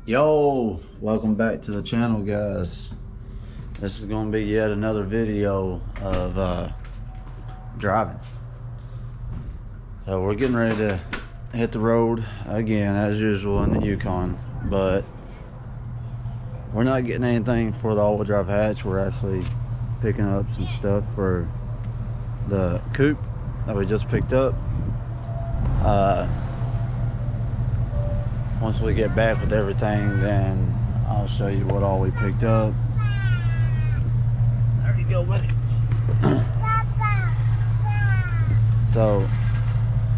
Yo, welcome back to the channel, guys. This is going to be yet another video of driving. So we're getting ready to hit the road again as usual in the Yukon, but we're not getting anything for the all-wheel drive hatch. We're actually picking up some stuff for the Coupe that we just picked up. Once we get back with everything, then I'll show you what all we picked up. There you go, buddy. So,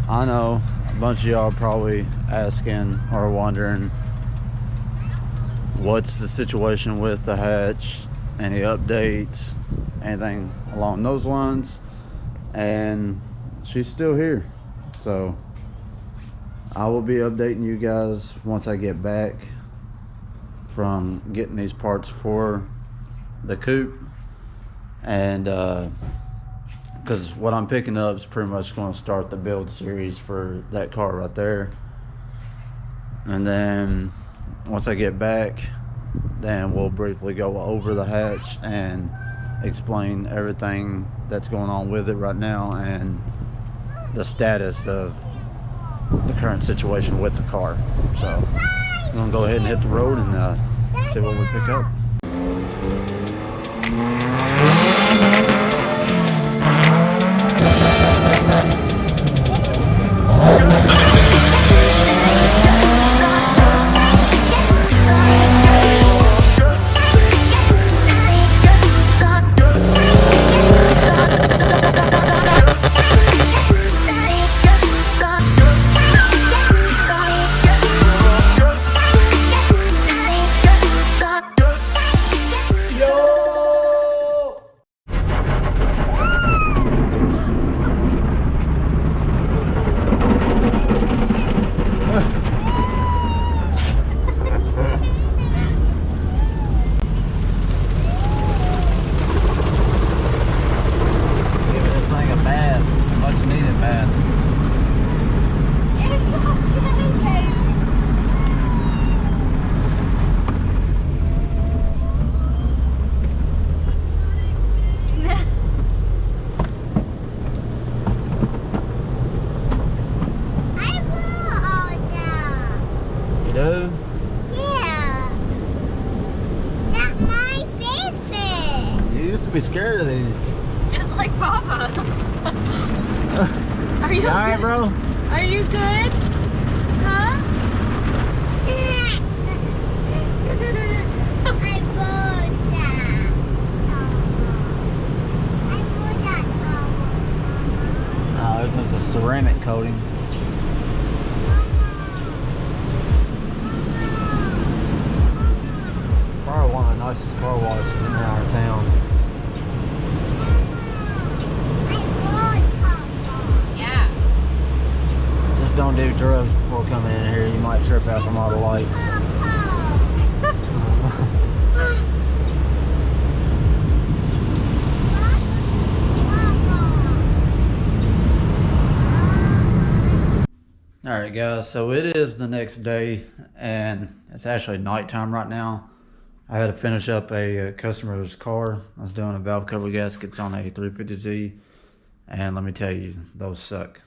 I know a bunch of y'all probably asking or wondering what's the situation with the hatch, any updates, anything along those lines, and she's still here. So I will be updating you guys once I get back from getting these parts for the Coupe, and because what I'm picking up is pretty much going to start the build series for that car right there. And then once I get back, then we'll briefly go over the hatch and explain everything that's going on with it right now and the status of the current situation with the car. So I'm gonna go ahead and hit the road and see what we pick up. Be scared of these. Just like Papa. Are you alright, bro? Are you good? Huh? I bought that. Oh, here comes a ceramic coating. Probably one of the nicest car washes in our town. Don't do drugs before coming in here. You might trip out from all the lights. Alright guys, so it is the next day and it's actually nighttime right now. I had to finish up a customer's car. I was doing a valve cover gaskets on a 350Z, and let me tell you, those suck.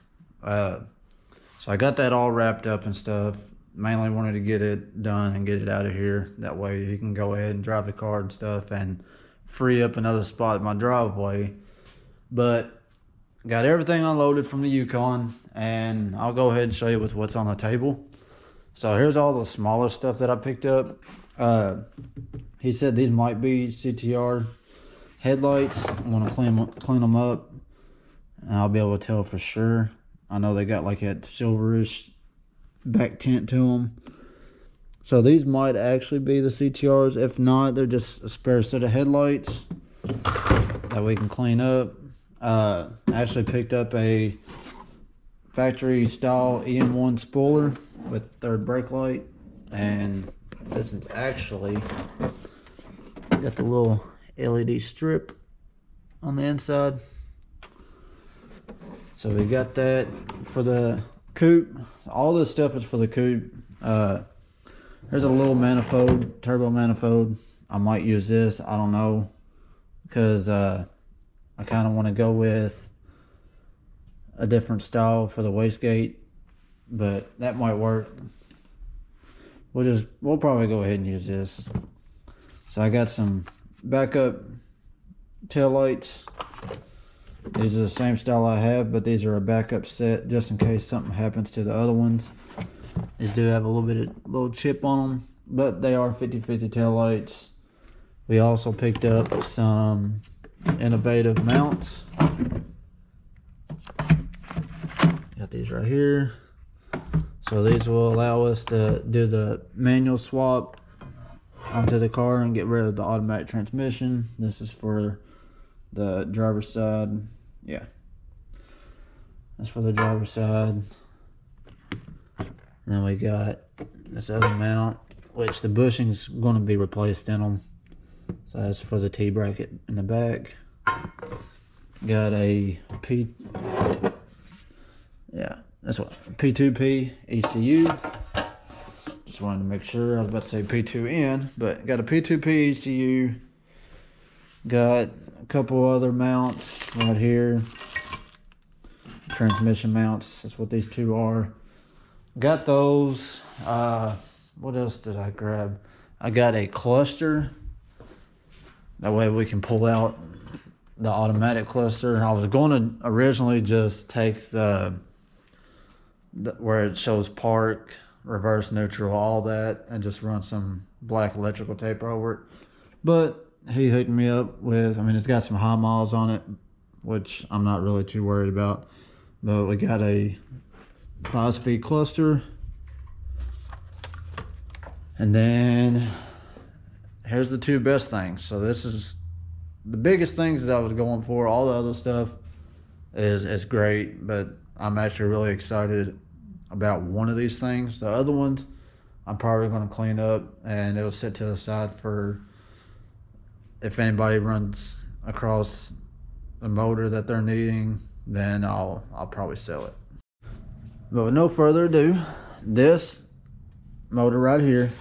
So I got that all wrapped up and stuff. Mainly wanted to get it done and get it out of here. That way he can go ahead and drive the car and stuff and free up another spot in my driveway. But got everything unloaded from the Yukon, and I'll go ahead and show you with what's on the table. So here's all the smaller stuff that I picked up. He said these might be CTR headlights. I'm gonna clean them up and I'll be able to tell for sure. I know they got like that silverish back tint to them. So these might actually be the CTRs. If not, they're just a spare set of headlights that we can clean up. I actually picked up a factory style EM1 spoiler with third brake light. And this is actually got the little LED strip on the inside. So we got that for the Coupe. All this stuff is for the Coupe. There's a little manifold, turbo manifold. I might use this, I don't know, because I kind of want to go with a different style for the wastegate, but that might work. We'll probably go ahead and use this. So I got some backup tail lights. These are the same style I have, but these are a backup set just in case something happens to the other ones. These do have a little chip on them, but they are 50/50 tail lights. We also picked up some innovative mounts. Got these right here. So these will allow us to do the manual swap onto the car and get rid of the automatic transmission. This is for the driver's side. Yeah, that's for the driver's side. And then we got this other mount, which the bushing's going to be replaced in them. So that's for the T bracket in the back. Got a that's what P2P ECU. Just wanted to make sure. I was about to say P2N, but got a P2P ECU. Got a couple other mounts right here. Transmission mounts. That's what these two are. Got those. What else did I grab? I got a cluster. That way we can pull out the automatic cluster. I was going to originally just take the where it shows park, reverse, neutral, all that, and just run some black electrical tape over it. But he hooked me up with, I mean, it's got some high miles on it, which I'm not really too worried about. But we got a 5-speed cluster. And then here's the two best things. So this is the biggest things that I was going for. All the other stuff is great, but I'm actually really excited about one of these things. The other ones I'm probably going to clean up and it'll sit to the side for if anybody runs across the motor that they're needing, then I'll probably sell it. But with no further ado, this motor right here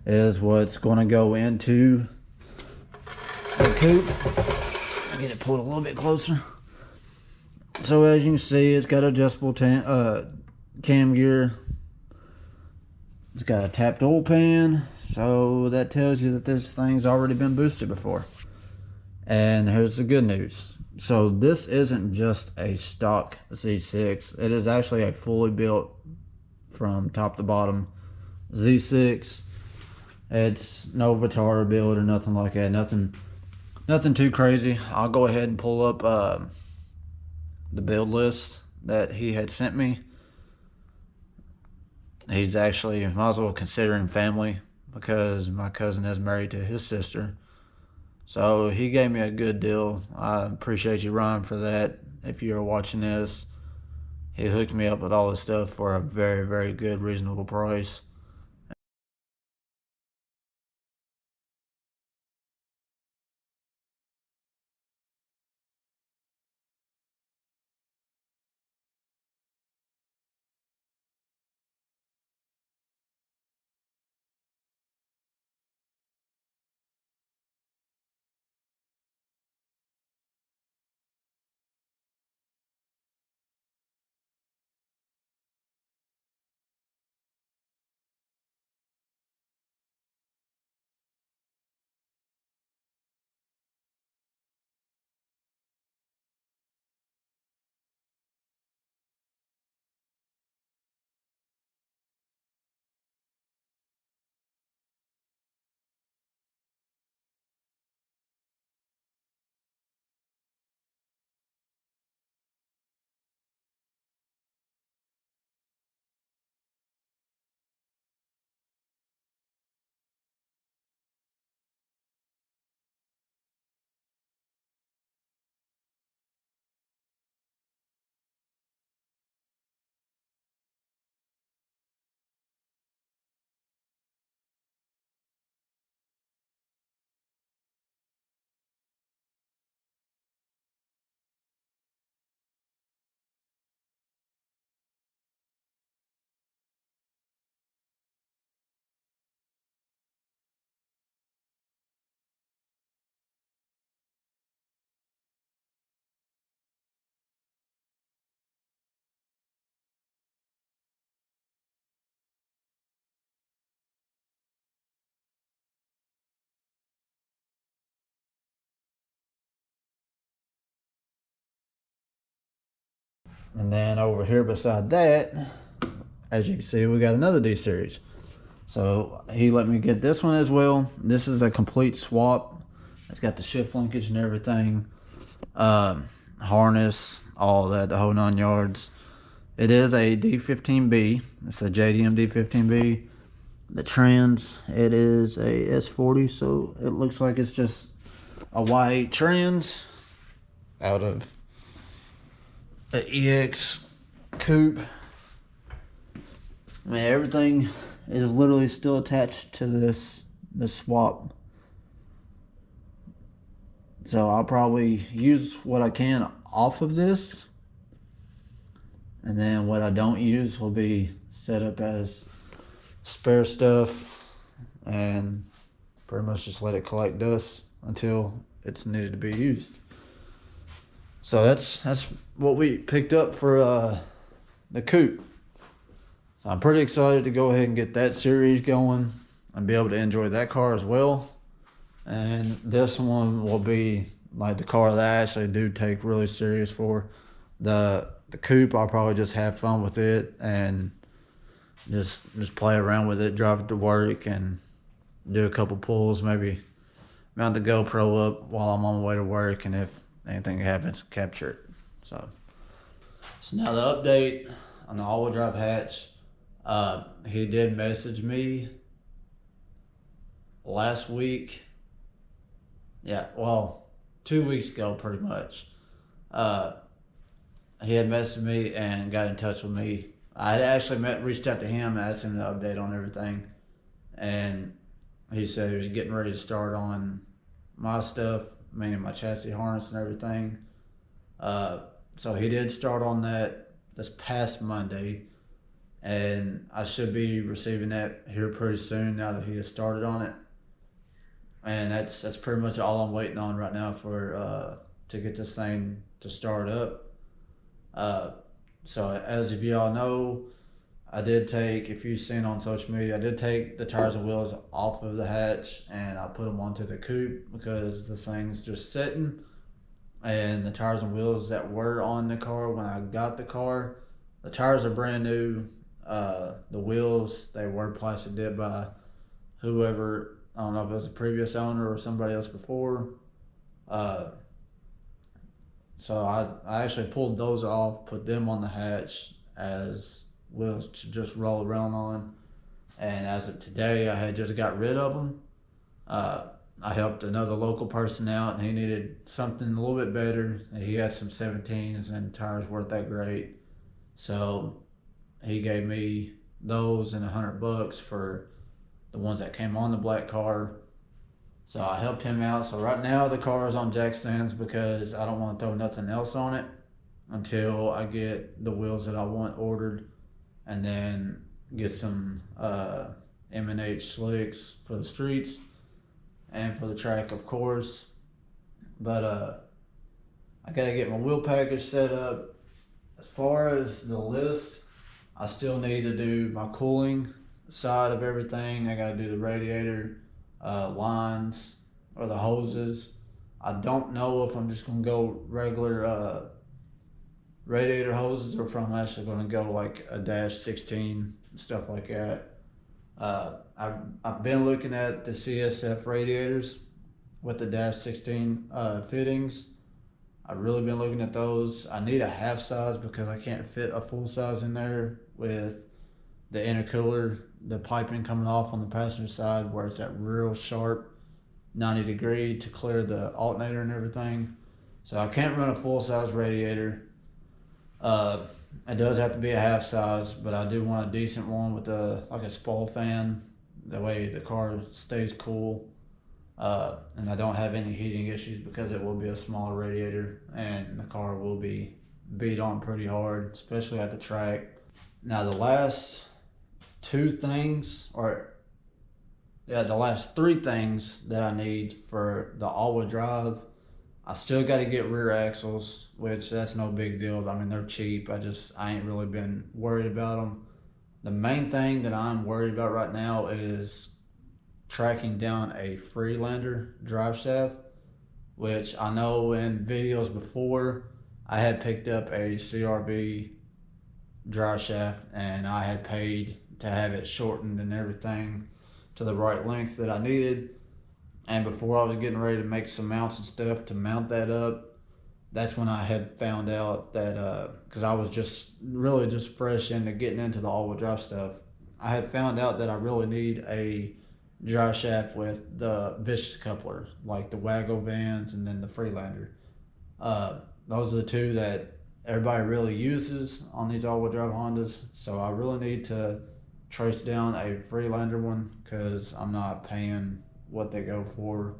is what's going to go into the coupe. I'll get it pulled a little bit closer. So as you can see, it's got adjustable cam gear. It's got a tapped oil pan, so that tells you that this thing's already been boosted before. And here's the good news. So this isn't just a stock Z6. It is actually a fully built from top to bottom Z6. It's no Vitara build or nothing like that. Nothing too crazy. I'll go ahead and pull up the build list that he had sent me. He's actually, might as well consider him family because my cousin is married to his sister. So he gave me a good deal. I appreciate you, Ryan, for that. If you're watching this, he hooked me up with all this stuff for a very, very good, reasonable price. And then over here beside that, as you can see, we got another D series. So he let me get this one as well. This is a complete swap. It's got the shift linkage and everything, harness, all that, the whole 9 yards. It is a D15B. It's a JDM D15B. The trans, it is a S40, so it looks like it's just a Y8 trans out of the EX Coupe. I mean, everything is literally still attached to this swap. So I'll probably use what I can off of this, and then what I don't use will be set up as spare stuff and pretty much just let it collect dust until it's needed to be used. So that's what we picked up for the Coupe. So I'm pretty excited to go ahead and get that series going and be able to enjoy that car as well. And this one will be like the car that I actually do take really serious for. The Coupe, I'll probably just have fun with it and just play around with it, drive it to work and do a couple pulls, maybe mount the GoPro up while I'm on my way to work, and if anything happens, capture it. So now the update on the all-wheel drive hatch. He did message me last week. Yeah, well, 2 weeks ago, pretty much. He had messaged me and got in touch with me. I had actually reached out to him and asked him to update on everything. And he said he was getting ready to start on my stuff, meaning my chassis harness and everything. So he did start on that this past Monday. And I should be receiving that here pretty soon now that he has started on it. And that's pretty much all I'm waiting on right now for to get this thing to start up. So as of y'all know, I did take, if you've seen on social media, I did take the tires and wheels off of the hatch and I put them onto the Coupe because this thing's just sitting. And the tires and wheels that were on the car when I got the car, the tires are brand new. The wheels, they were plastic dipped by whoever, I don't know if it was a previous owner or somebody else before. So I actually pulled those off, put them on the hatch as wheels to just roll around on. And as of today, I had just got rid of them. I helped another local person out and he needed something a little bit better. And he had some 17s and tires weren't that great. So he gave me those and $100 for the ones that came on the black car. So I helped him out. So right now the car is on jack stands because I don't want to throw nothing else on it until I get the wheels that I want ordered, and then get some M&H slicks for the streets and for the track, of course. But I gotta get my wheel package set up. As far as the list, I still need to do my cooling side of everything. I gotta do the radiator lines or the hoses. I don't know if I'm just gonna go regular radiator hoses or if I'm actually gonna go like a -16 and stuff like that. I've been looking at the CSF radiators with the -16 fittings. I've really been looking at those. I need a half size because I can't fit a full size in there with the intercooler, the piping coming off on the passenger side where it's at real sharp 90 degree to clear the alternator and everything. So I can't run a full size radiator. It does have to be a half size, but I do want a decent one with like a spoil fan. That way the car stays cool. And I don't have any heating issues because it will be a smaller radiator and the car will be beat on pretty hard, especially at the track. Now the last the last three things that I need for the all-wheel drive, I still got to get rear axles, which that's no big deal. I mean, they're cheap. I ain't really been worried about them. The main thing that I'm worried about right now is tracking down a Freelander drive shaft, which I know in videos before I had picked up a CRV dry shaft, and I had paid to have it shortened and everything to the right length that I needed. And before I was getting ready to make some mounts and stuff to mount that up, that's when I had found out that, because I was just really just fresh into getting into the all-wheel drive stuff, I had found out that I really need a dry shaft with the vicious coupler, like the Waggle vans and then the Freelander. Those are the two that everybody really uses on these all-wheel drive Hondas. So I really need to trace down a Freelander one because I'm not paying what they go for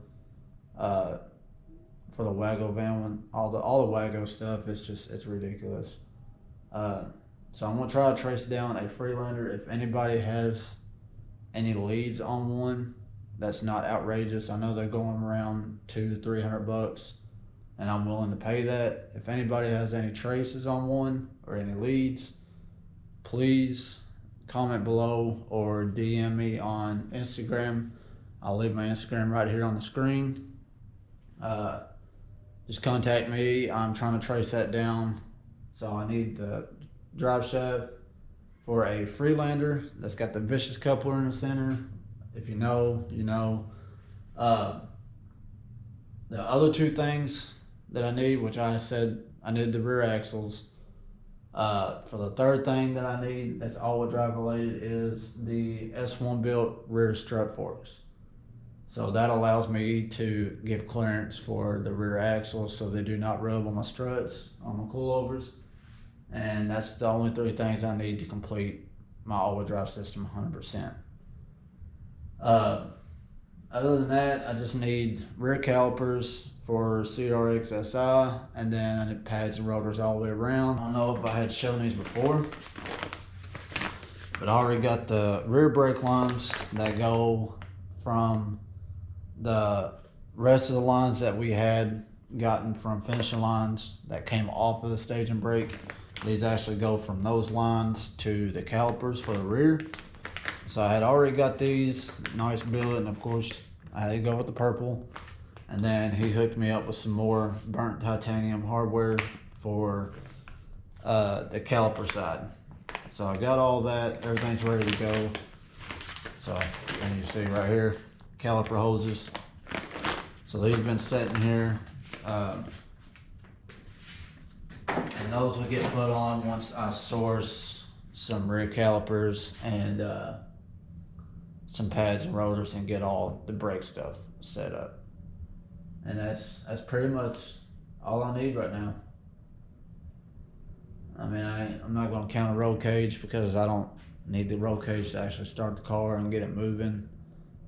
the Waggle van one. All the Waggle stuff is just, it's ridiculous. So I'm gonna try to trace down a Freelander. If anybody has any leads on one that's not outrageous, I know they're going around $200-300, and I'm willing to pay that. If anybody has any traces on one or any leads, please comment below or DM me on Instagram. I'll leave my Instagram right here on the screen. Just contact me. I'm trying to trace that down. So I need the drive shaft for a Freelander that's got the vicious coupler in the center. If you know, you know. The other two things that I need, which I said I need the rear axles. For the third thing that I need that's all-wheel drive related is the S1 built rear strut forks. So that allows me to give clearance for the rear axles so they do not rub on my struts, on my coilovers. And that's the only three things I need to complete my all-wheel drive system 100%. Other than that, I just need rear calipers for CRX SI, and then I need pads and rotors all the way around. I don't know if I had shown these before, but I already got the rear brake lines that go from the rest of the lines that we had gotten from finishing lines that came off of the staging brake. These actually go from those lines to the calipers for the rear. So I had already got these, nice billet, and of course I had to go with the purple. And then he hooked me up with some more burnt titanium hardware for the caliper side. So I got all that, everything's ready to go. So, and you see right here, caliper hoses. So these have been sitting here. And those will get put on once I source some rear calipers and some pads and rotors and get all the brake stuff set up. And that's pretty much all I need right now. I mean, I'm not going to count a roll cage because I don't need the roll cage to actually start the car and get it moving.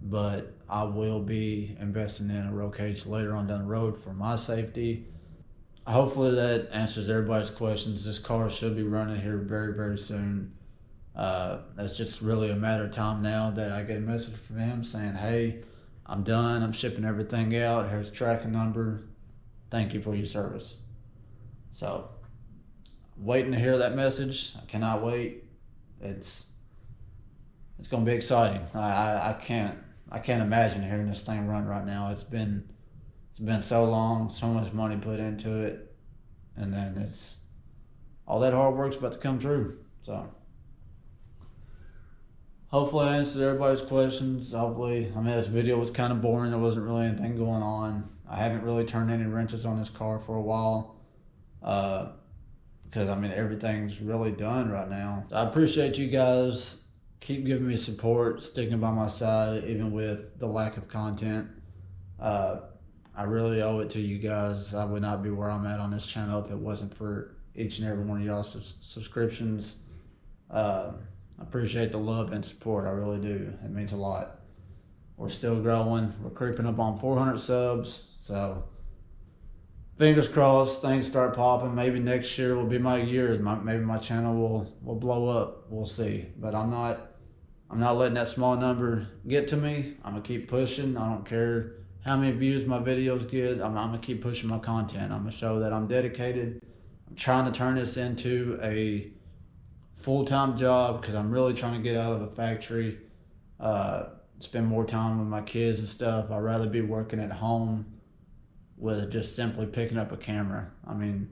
But I will be investing in a roll cage later on down the road for my safety. Hopefully that answers everybody's questions. This car should be running here very, very soon. It's just really a matter of time now that I get a message from him saying, hey, I'm done, I'm shipping everything out, here's tracking number, thank you for your service. So, waiting to hear that message. I cannot wait. It's gonna be exciting. I can't imagine hearing this thing run right now. It's been so long, so much money put into it, and then it's all that hard work's about to come true. So hopefully I answered everybody's questions. Hopefully, I mean, this video was kind of boring. There wasn't really anything going on. I haven't really turned any wrenches on this car for a while. Because I mean, everything's really done right now. I appreciate you guys. Keep giving me support, sticking by my side, even with the lack of content. I really owe it to you guys. I would not be where I'm at on this channel if it wasn't for each and every one of y'all's subscriptions. I appreciate the love and support. I really do. It means a lot. We're still growing. We're creeping up on 400 subs. So fingers crossed things start popping. Maybe next year will be my year. Maybe my channel will blow up. We'll see. But I'm not letting that small number get to me. I'm gonna keep pushing. I don't care how many views my videos get. I'm gonna keep pushing my content. I'm gonna show that I'm dedicated. I'm trying to turn this into a full-time job because I'm really trying to get out of the factory, spend more time with my kids and stuff. I'd rather be working at home with just simply picking up a camera. I mean,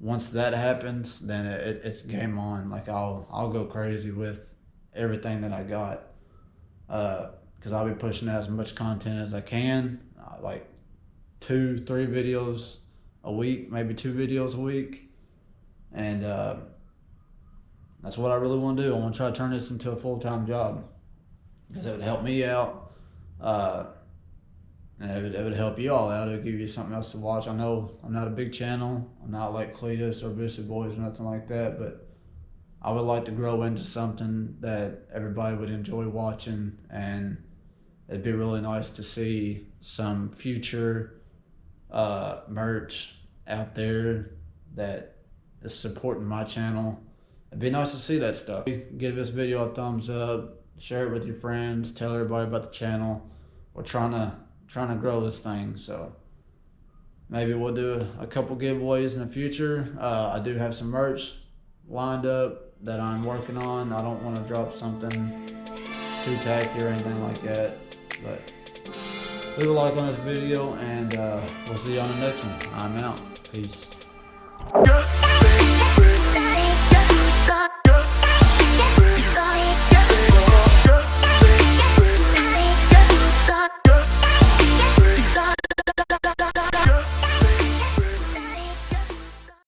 once that happens, then it's game on. Like I'll go crazy with everything that I got, because I'll be pushing out as much content as I can, like 2-3 videos a week, maybe 2 videos a week, and that's what I really want to do. I want to try to turn this into a full-time job, because it would help me out, and it would help you all out. It would give you something else to watch. I know I'm not a big channel. I'm not like Cletus or Boosty Boys or nothing like that, but I would like to grow into something that everybody would enjoy watching, and it'd be really nice to see some future merch out there that is supporting my channel. It'd be nice to see that stuff. Give this video a thumbs up, share it with your friends, tell everybody about the channel. We're trying to grow this thing, so maybe we'll do a couple giveaways in the future. I do have some merch lined up that I'm working on. I don't want to drop something too tacky or anything like that, but leave a like on this video, and we'll see you on the next one. I'm out. Peace.